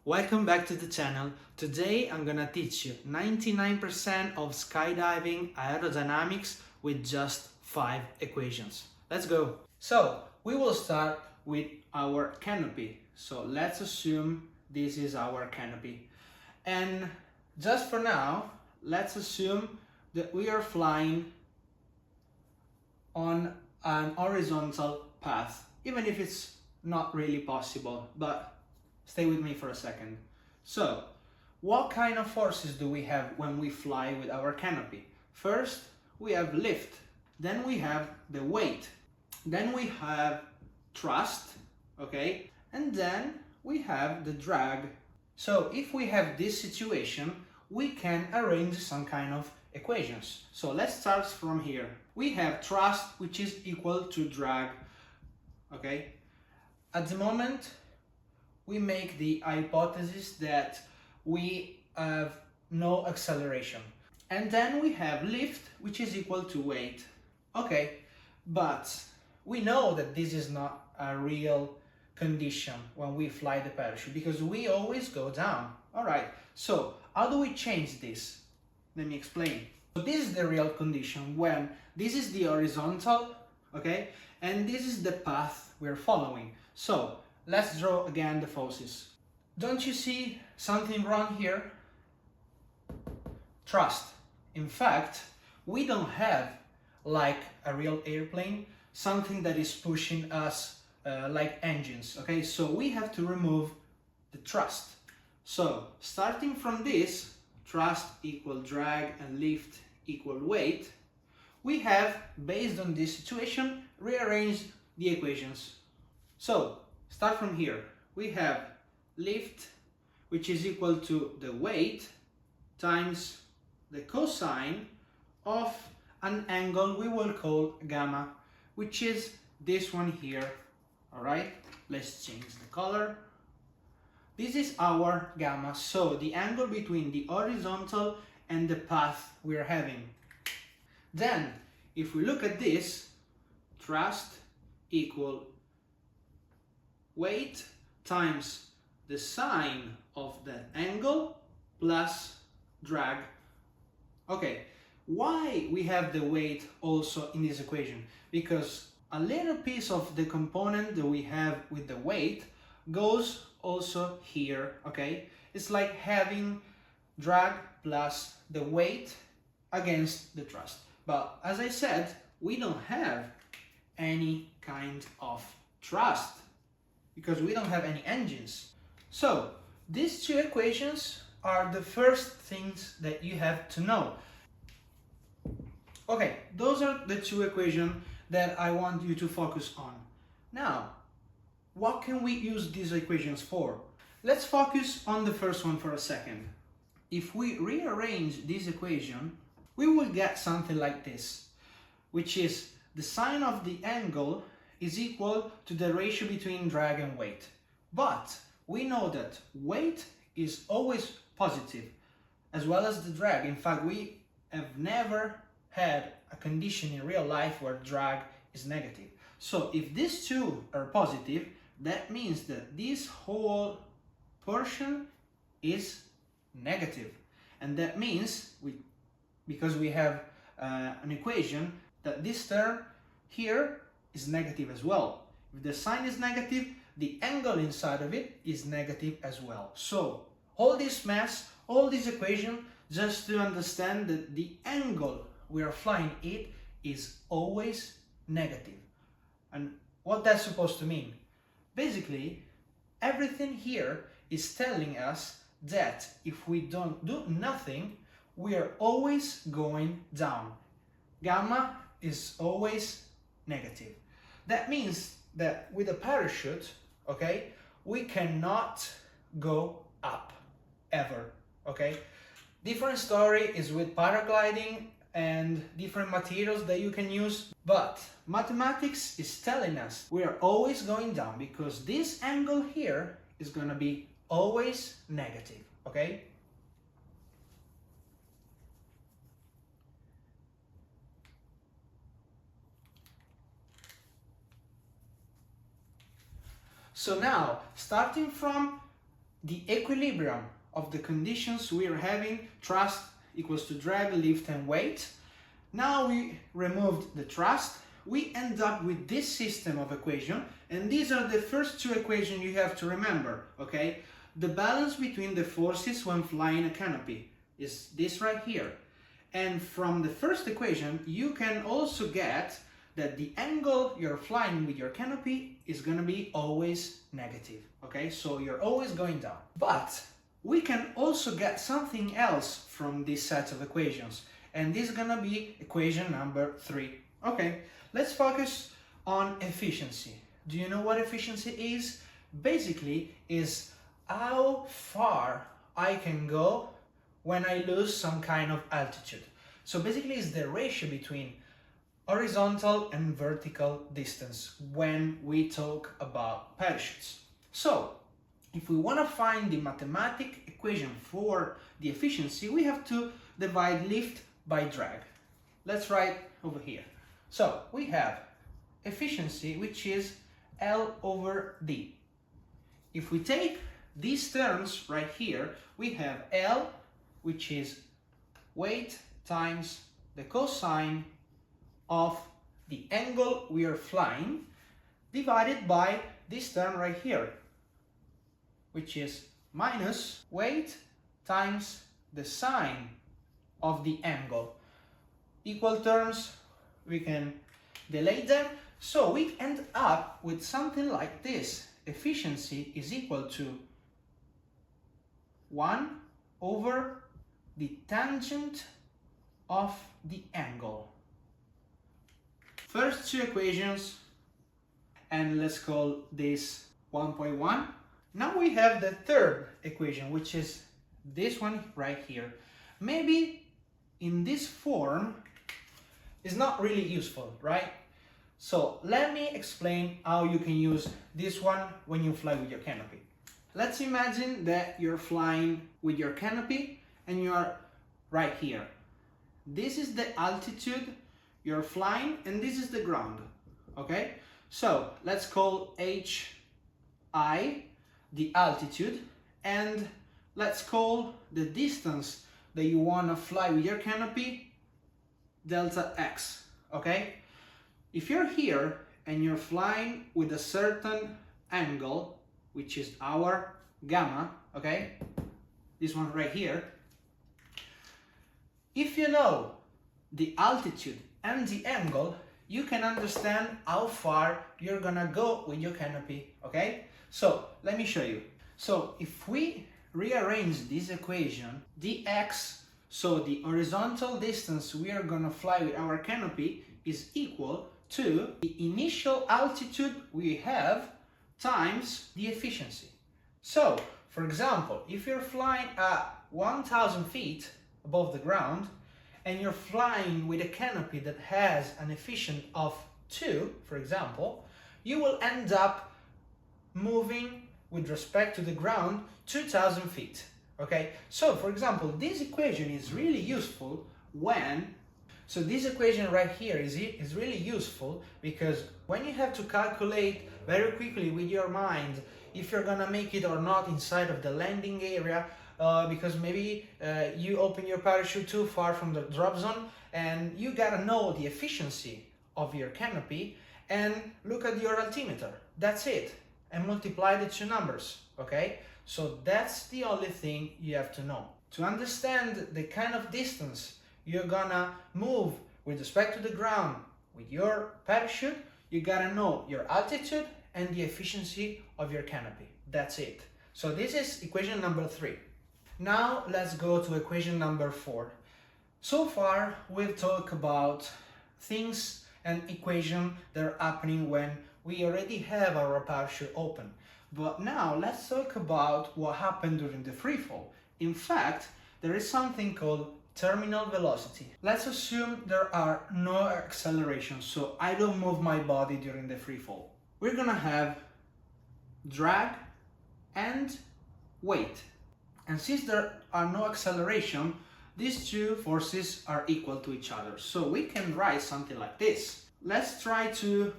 Welcome back to the channel. Today I'm gonna teach you 99% of skydiving aerodynamics with just 5 equations. Let's go. So we will start with our canopy. So let's assume this is our canopy. And just for now, let's assume that we are flying on an horizontal path, even if it's not really possible, but stay with me for a second. So, what kind of forces do we have when we fly with our canopy? First, we have lift, then we have the weight, then we have thrust, okay? And then we have the drag. So, if we have this situation, we can arrange some kind of equations. So, let's start from here. We have thrust, which is equal to drag, okay? At the moment, we make the hypothesis that we have no acceleration. And then we have lift, which is equal to weight. Okay, but we know that this is not a real condition when we fly the parachute because we always go down. All right, so how do we change this? Let me explain. So this is the real condition when this is the horizontal, okay, and this is the path we're following. So let's draw again the forces. Don't you see something wrong here? Thrust. In fact, we don't have like a real airplane, something that is pushing us like engines, okay? So we have to remove the thrust. So starting from this, thrust equal drag and lift equal weight, we have, based on this situation, rearranged the equations. So start from here. We have lift, which is equal to the weight times the cosine of an angle we will call gamma, which is this one here. All right, let's change the color. This is our gamma, so the angle between the horizontal and the path we're having. Then, if we look at this, thrust equal weight times the sine of the angle plus drag. Okay, why we have the weight also in this equation? Because a little piece of the component that we have with the weight goes also here, okay? It's like having drag plus the weight against the thrust. But as I said, we don't have any kind of thrust because we don't have any engines. So these two equations are the first things that you have to know. Okay, those are the two equations that I want you to focus on. Now, what can we use these equations for? Let's focus on the first one for a second. If we rearrange this equation, we will get something like this, which is the sine of the angle is equal to the ratio between drag and weight. But we know that weight is always positive, as well as the drag. In fact, we have never had a condition in real life where drag is negative. So if these two are positive, that means that this whole portion is negative. And that means, because we have an equation, that this term here is negative as well. If the sine is negative, the angle inside of it is negative as well. So all this mess, all this equation, just to understand that the angle we are flying it is always negative. And what that's supposed to mean? Basically, everything here is telling us that if we don't do nothing, we are always going down. Gamma is always negative. That means that with a parachute, okay, we cannot go up ever, okay? Different story is with paragliding and different materials that you can use, but mathematics is telling us we are always going down because this angle here is going to be always negative, okay? So now, starting from the equilibrium of the conditions we are having, thrust equals to drag, lift and weight. Now we removed the thrust, we end up with this system of equation, and these are the first two equations you have to remember, okay? The balance between the forces when flying a canopy is this right here. And from the first equation, you can also get that the angle you're flying with your canopy is going to be always negative, okay? So you're always going down. But we can also get something else from this set of equations, and this is going to be equation number 3. Okay, let's focus on efficiency. Do you know what efficiency is? Basically, is how far I can go when I lose some kind of altitude. So basically, it's the ratio between horizontal and vertical distance when we talk about parachutes. So if we want to find the mathematical equation for the efficiency, we have to divide lift by drag. Let's write over here. So we have efficiency, which is L over D. If we take these terms right here, we have L, which is weight times the cosine of the angle we are flying, divided by this term right here, which is minus weight times the sine of the angle. Equal terms, we can delete them, so we end up with something like this. Efficiency is equal to 1 over the tangent of the angle. First two equations, and let's call this 1.1. Now we have the third equation, which is this one right here. Maybe in this form is not really useful, right? So let me explain how you can use this one when you fly with your canopy. Let's imagine that you're flying with your canopy and you are right here. This is the altitude you're flying and this is the ground, okay? So let's call HI the altitude, and let's call the distance that you want to fly with your canopy delta X, okay? If you're here and you're flying with a certain angle, which is our gamma, okay? This one right here. If you know the altitude and the angle, you can understand how far you're gonna go with your canopy, okay? So let me show you. So if we rearrange this equation, dx, so the horizontal distance we are gonna fly with our canopy is equal to the initial altitude we have times the efficiency. So, for example, if you're flying at 1,000 feet above the ground and you're flying with a canopy that has an efficiency of 2, for example, you will end up moving with respect to the ground 2,000 feet. Okay, so for example, this equation is really useful when, so this equation right here is really useful because when you have to calculate very quickly with your mind if you're gonna make it or not inside of the landing area, because maybe you open your parachute too far from the drop zone, and you gotta know the efficiency of your canopy and look at your altimeter. That's it, and multiply the two numbers, okay? So that's the only thing you have to know. To understand the kind of distance you're gonna move with respect to the ground with your parachute, you gotta know your altitude and the efficiency of your canopy. That's it. So this is equation number 3. Now let's go to equation number 4. So far we've talked about things and equations that are happening when we already have our parachute open. But now let's talk about what happened during the freefall. In fact, there is something called terminal velocity. Let's assume there are no accelerations, so I don't move my body during the freefall. We're gonna have drag and weight. And since there are no acceleration, these two forces are equal to each other. So we can write something like this. Let's try to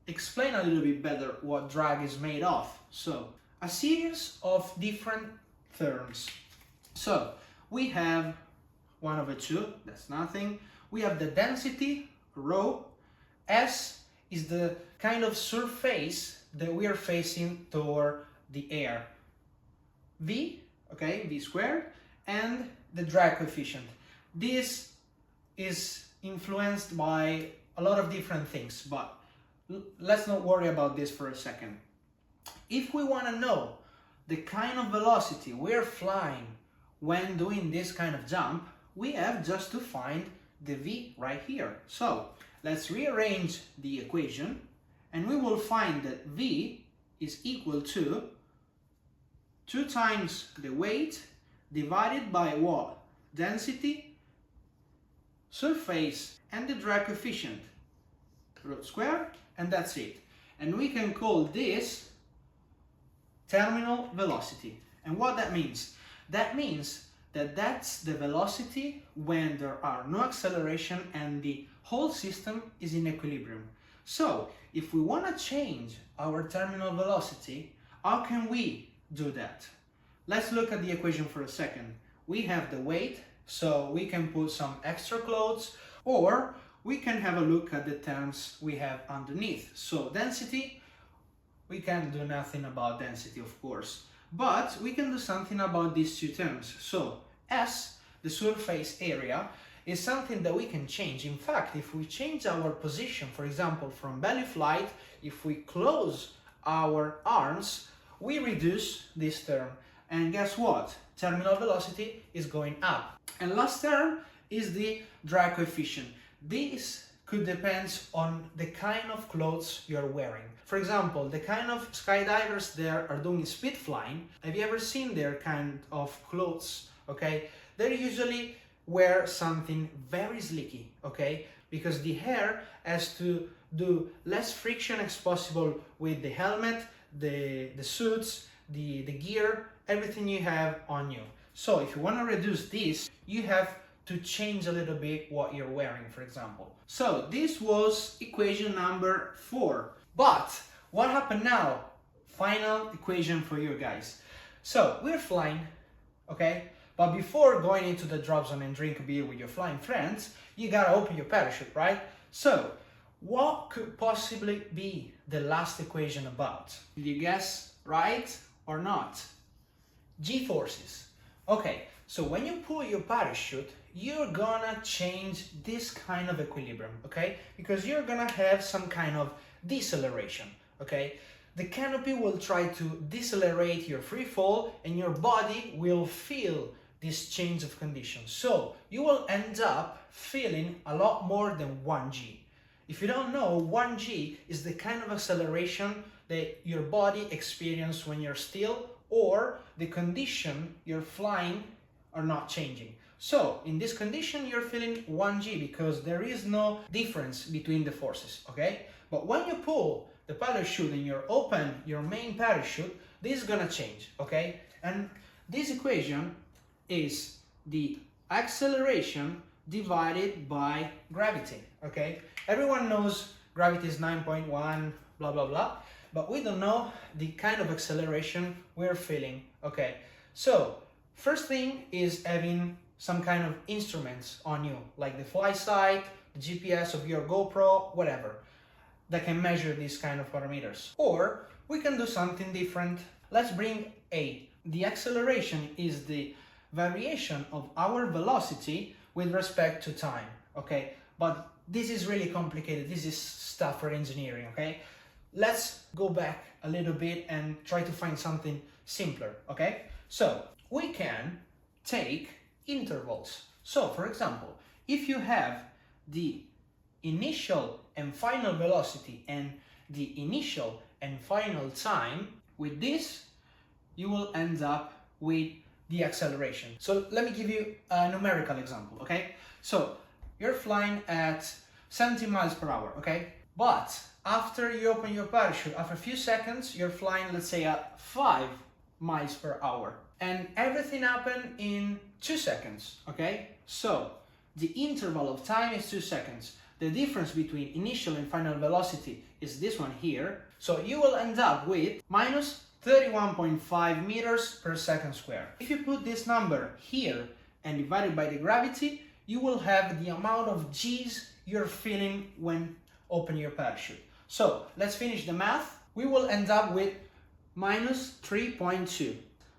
explain a little bit better what drag is made of. So a series of different terms. So we have 1/2, that's nothing. We have the density, rho. S is the kind of surface that we are facing toward the air. V, okay, V squared, and the drag coefficient. This is influenced by a lot of different things, but let's not worry about this for a second. If we want to know the kind of velocity we're flying when doing this kind of jump, we have just to find the V right here. So let's rearrange the equation and we will find that V is equal to 2 times the weight divided by what? Density, surface, and the drag coefficient, root square, and that's it. And we can call this terminal velocity. And what that means? That means that that's the velocity when there are no acceleration and the whole system is in equilibrium. So if we want to change our terminal velocity, how can we do that? Let's look at the equation for a second. We have the weight, so we can put some extra clothes, or we can have a look at the terms we have underneath. So density, we can do nothing about density, of course, but we can do something about these two terms. So S, the surface area, is something that we can change. In fact, if we change our position, for example, from belly flight, if we close our arms, we reduce this term. And guess what? Terminal velocity is going up. And last term is the drag coefficient. This could depend on the kind of clothes you're wearing. For example, the kind of skydivers there are doing speed flying. Have you ever seen their kind of clothes? Okay, they usually wear something very slicky, okay, because the hair has to do less friction as possible with the helmet, the suits, the gear, everything you have on you. So if you want to reduce this, you have to change a little bit what you're wearing, for example. So this was equation number 4. But what happened now? Final equation for you guys. So we're flying, okay? But before going into the drop zone and drink a beer with your flying friends, you gotta open your parachute, right? So what could possibly be the last equation about? Did you guess right or not? G-forces. Okay, so when you pull your parachute, you're gonna change this kind of equilibrium, okay? Because you're gonna have some kind of deceleration, okay? The canopy will try to decelerate your free fall and your body will feel this change of conditions. So you will end up feeling a lot more than 1G. If you don't know, 1G is the kind of acceleration that your body experiences when you're still, or the condition you're flying are not changing. So in this condition, you're feeling 1G because there is no difference between the forces, okay? But when you pull the parachute and you open your main parachute, this is gonna change, okay? And this equation is the acceleration divided by gravity, okay? Everyone knows gravity is 9.1, blah, blah, blah, but we don't know the kind of acceleration we're feeling, okay? So first thing is having some kind of instruments on you, like the flight sight, the GPS of your GoPro, whatever, that can measure these kind of parameters. Or we can do something different. Let's bring A. The acceleration is the variation of our velocity with respect to time, okay? But this is really complicated. This is stuff for engineering, okay? Let's go back a little bit and try to find something simpler, okay? So we can take intervals. So for example, if you have the initial and final velocity and the initial and final time, with this you will end up with the acceleration. So let me give you a numerical example, okay? So you're flying at 70 miles per hour, okay? But after you open your parachute, after a few seconds, you're flying, let's say, at 5 miles per hour. And everything happened in 2 seconds, okay? So the interval of time is 2 seconds. The difference between initial and final velocity is this one here. So you will end up with minus 31.5 meters per second square. If you put this number here and divide it by the gravity, you will have the amount of G's you're feeling when open your parachute. So let's finish the math. We will end up with minus 3.2.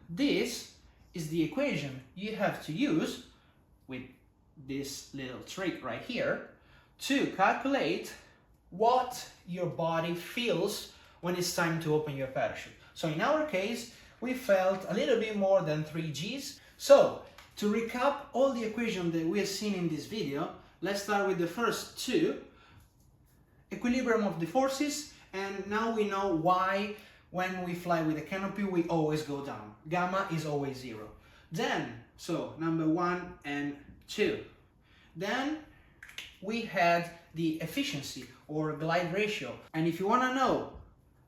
This is the equation you have to use with this little trick right here to calculate what your body feels when it's time to open your parachute. So in our case, we felt a little bit more than 3 Gs. So to recap all the equations that we have seen in this video, let's start with the first two. Equilibrium of the forces, and now we know why when we fly with a canopy we always go down. Gamma is always 0. Then, so number 1 and 2. Then we had the efficiency or glide ratio. And if you want to know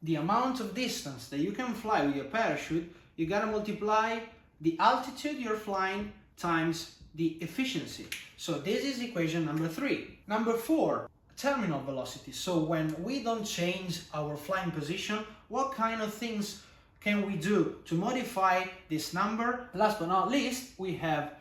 the amount of distance that you can fly with your parachute, you gotta multiply the altitude you're flying times the efficiency. So this is equation number 3. Number 4, terminal velocity. So when we don't change our flying position, what kind of things can we do to modify this number? Last but not least, we have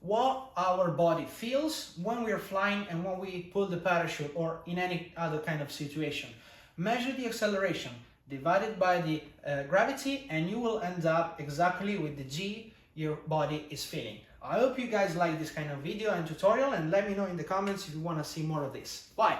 what our body feels when we are flying and when we pull the parachute or in any other kind of situation. Measure the acceleration divided by the gravity and you will end up exactly with the G your body is feeling. I hope you guys like this kind of video and tutorial, and let me know in the comments if you want to see more of this. Bye!